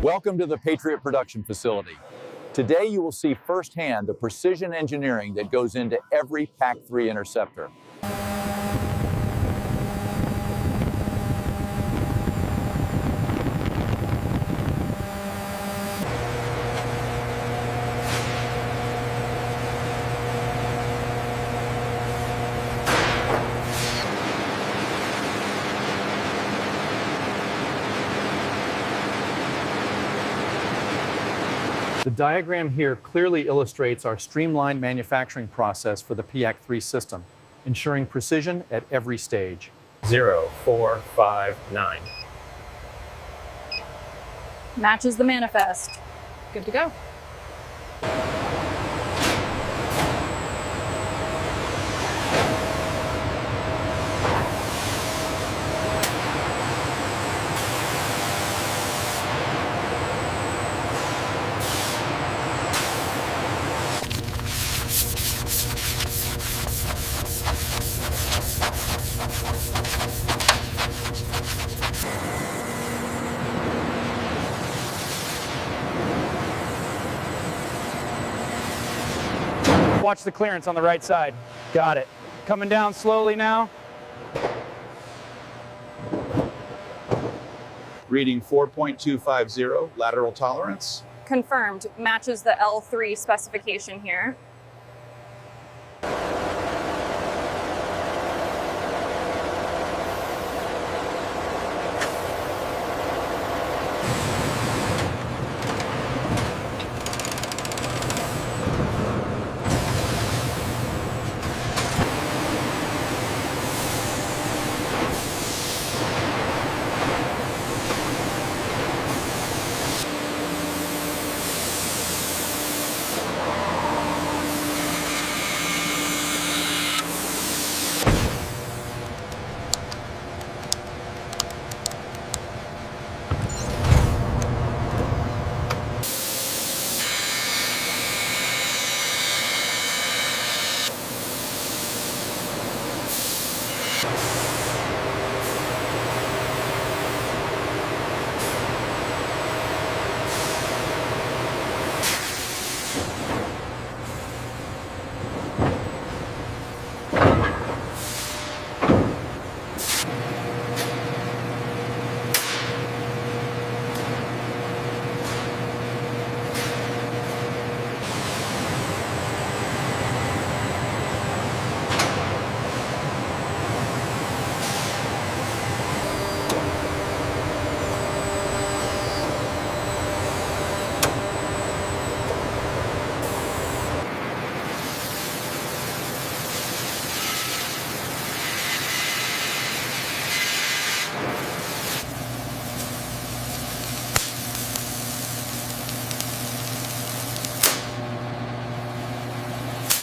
Welcome to the Patriot production facility. Today you will see firsthand the precision engineering that goes into every PAC-3 interceptor. The diagram here clearly illustrates our streamlined manufacturing process for the PAC-3 system, ensuring precision at every stage. 0, 4, 5, 9. Matches the manifest. Good to go. Watch the clearance on the right side. Got it. Coming down slowly now. Reading 4.250, lateral tolerance. Confirmed. Matches the L3 specification here.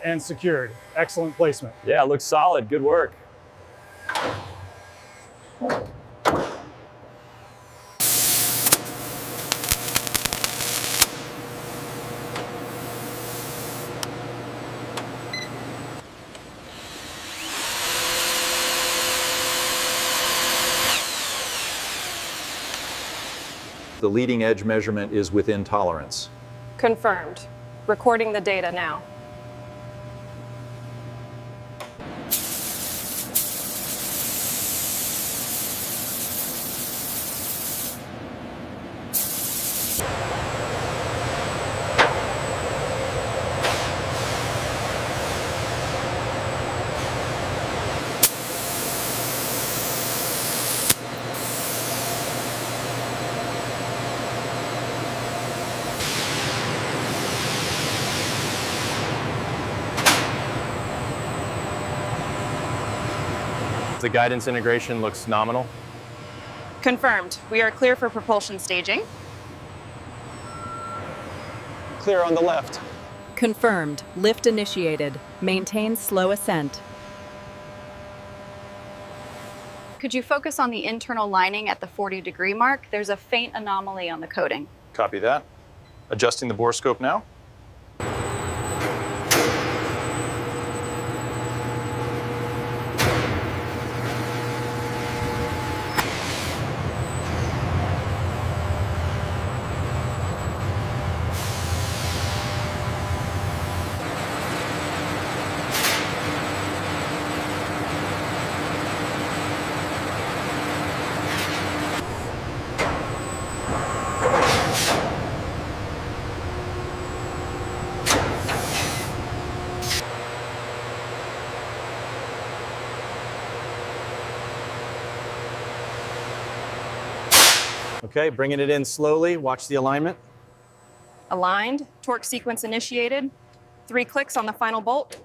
And secured. Excellent placement. Yeah, it looks solid. Good work. The leading edge measurement is within tolerance. Confirmed. Recording the data now. The guidance integration looks nominal. Confirmed. We are clear for propulsion staging. Clear on the left. Confirmed. Lift initiated. Maintain slow ascent. Could you focus on the internal lining at the 40-degree mark? There's a faint anomaly on the coating. Copy that. Adjusting the bore scope now. Okay, bringing it in slowly. Watch the alignment. Aligned, torque sequence initiated. 3 clicks on the final bolt.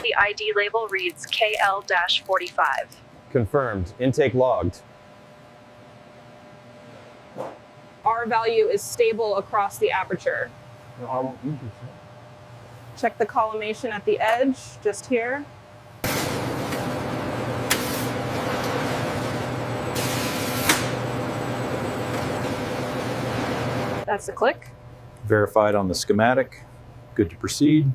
The ID label reads KL-45. Confirmed. Intake logged. R value is stable across the aperture. Check the collimation at the edge, just here. That's the click. Verified on the schematic. Good to proceed.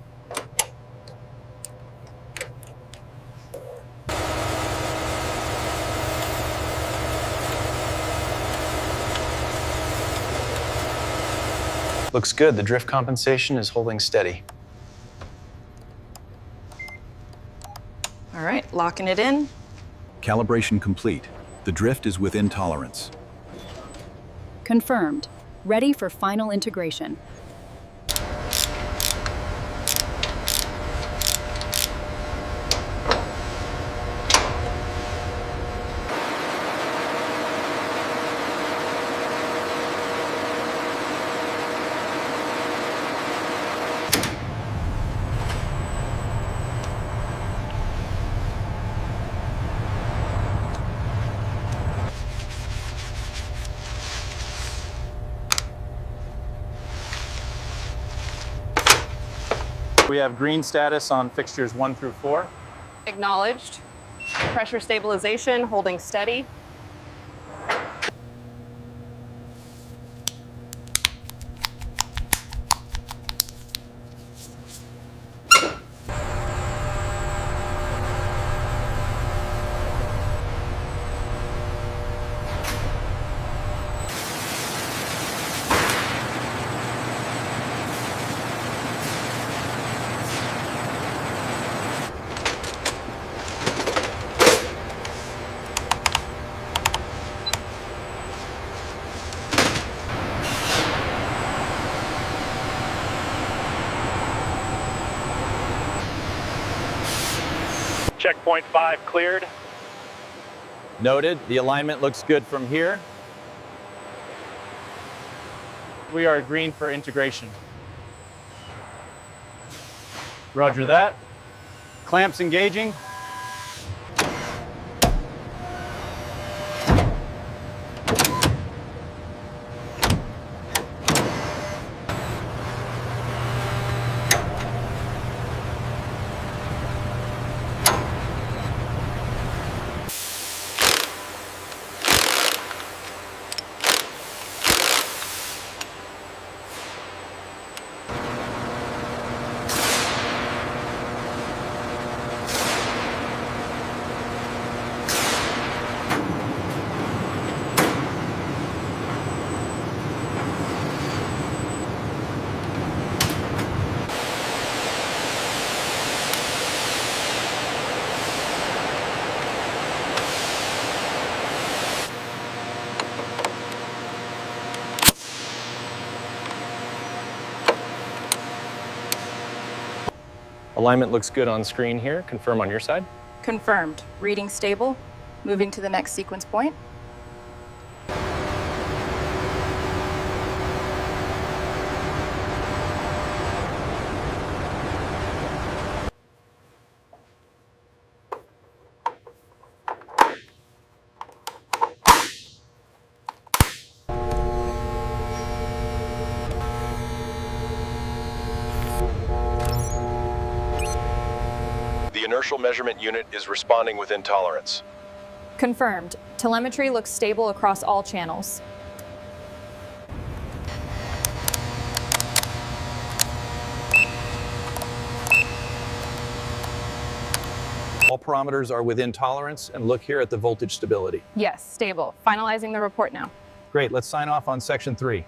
Looks good. The drift compensation is holding steady. All right, locking it in. Calibration complete. The drift is within tolerance. Confirmed. Ready for final integration. We have green status on fixtures 1 through 4. Acknowledged. Pressure stabilization, holding steady. Checkpoint 5 cleared. Noted. The alignment looks good from here. We are green for integration. Roger that. Clamps engaging. Alignment looks good on screen here. Confirm on your side. Confirmed. Reading stable. Moving to the next sequence point. The inertial measurement unit is responding within tolerance. Confirmed. Telemetry looks stable across all channels. All parameters are within tolerance, and look here at the voltage stability. Yes, stable. Finalizing the report now. Great, let's sign off on section 3.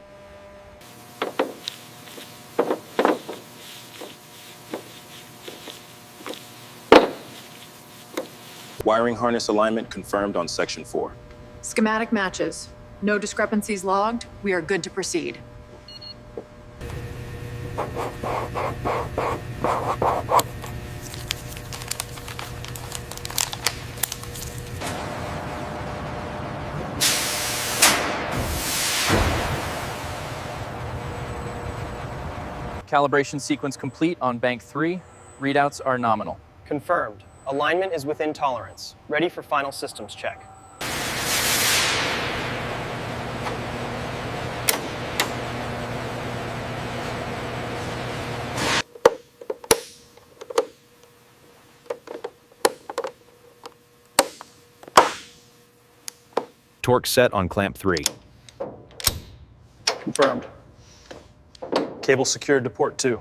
Wiring harness alignment confirmed on section 4. Schematic matches. No discrepancies logged. We are good to proceed. Calibration sequence complete on bank 3. Readouts are nominal. Confirmed. Alignment is within tolerance. Ready for final systems check. Torque set on clamp 3. Confirmed. Cable secured to port 2.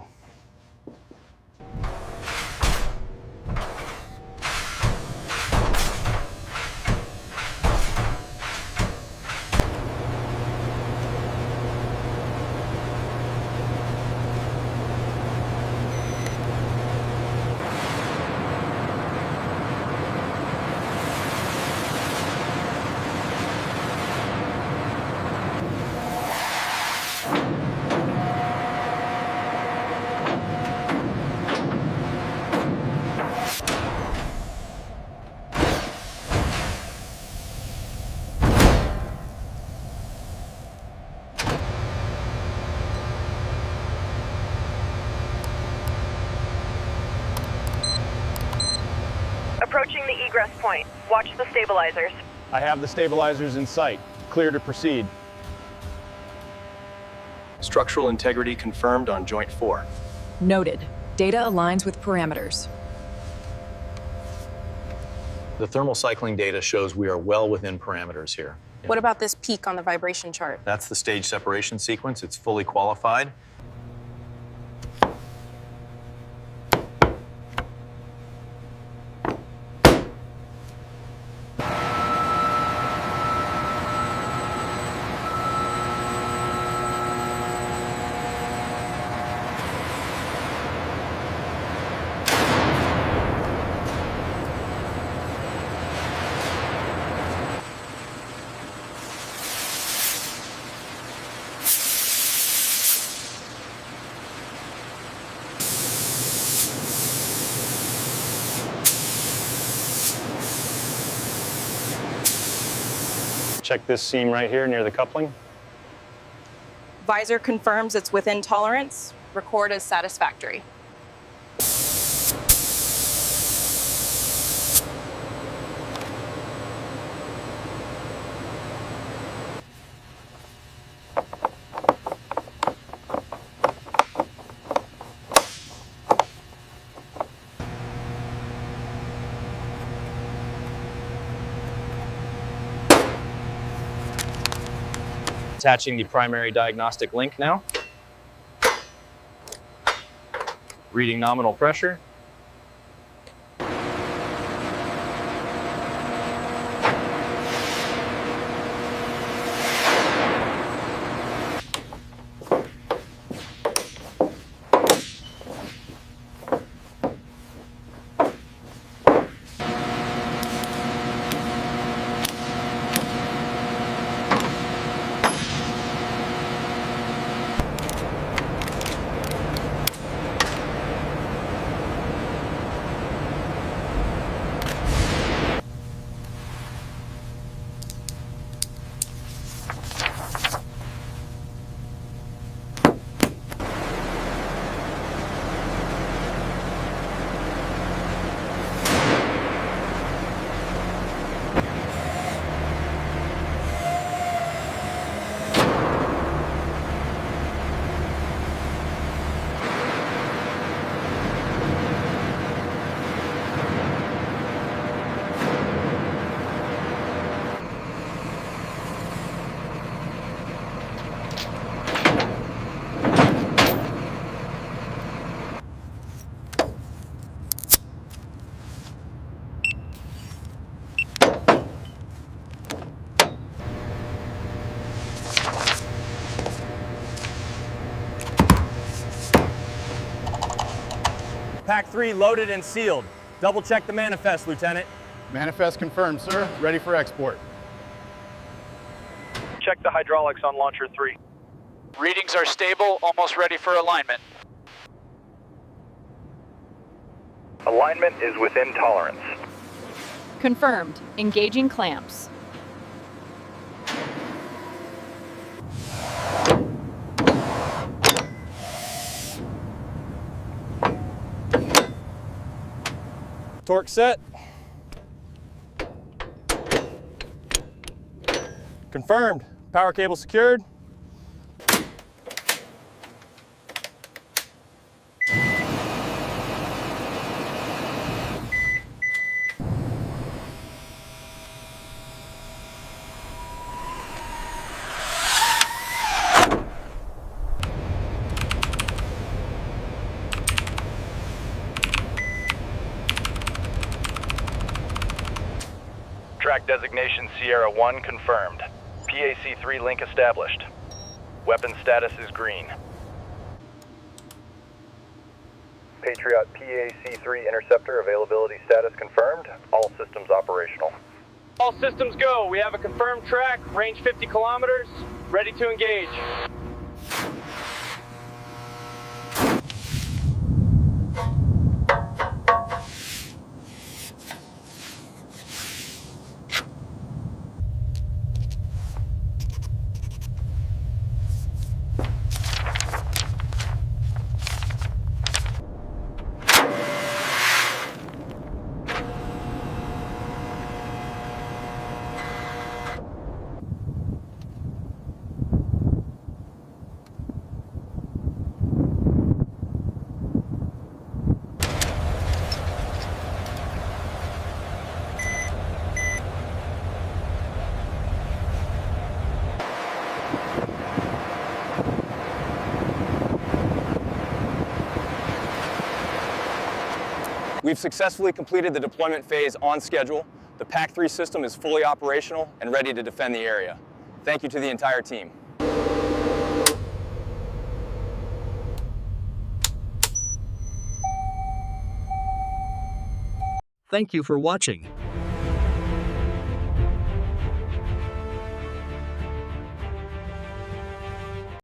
Approaching the egress point. Watch the stabilizers. I have the stabilizers in sight. Clear to proceed. Structural integrity confirmed on joint 4. Noted. Data aligns with parameters. The thermal cycling data shows we are well within parameters here. What about this peak on the vibration chart? That's the stage separation sequence. It's fully qualified. Check this seam right here near the coupling. Visor confirms it's within tolerance. Record as satisfactory. Attaching the primary diagnostic link now. Reading nominal pressure. PAC-3 loaded and sealed. Double check the manifest, Lieutenant. Manifest confirmed, sir. Ready for export. Check the hydraulics on Launcher 3. Readings are stable, almost ready for alignment. Alignment is within tolerance. Confirmed. Engaging clamps. Torque set. Confirmed. Power cable secured. Track designation Sierra 1 confirmed. PAC-3 link established. Weapon status is green. Patriot PAC-3 interceptor availability status confirmed. All systems operational. All systems go. We have a confirmed track, range 50 kilometers, ready to engage. We've successfully completed the deployment phase on schedule. The PAC-3 system is fully operational and ready to defend the area. Thank you to the entire team. Thank you for watching.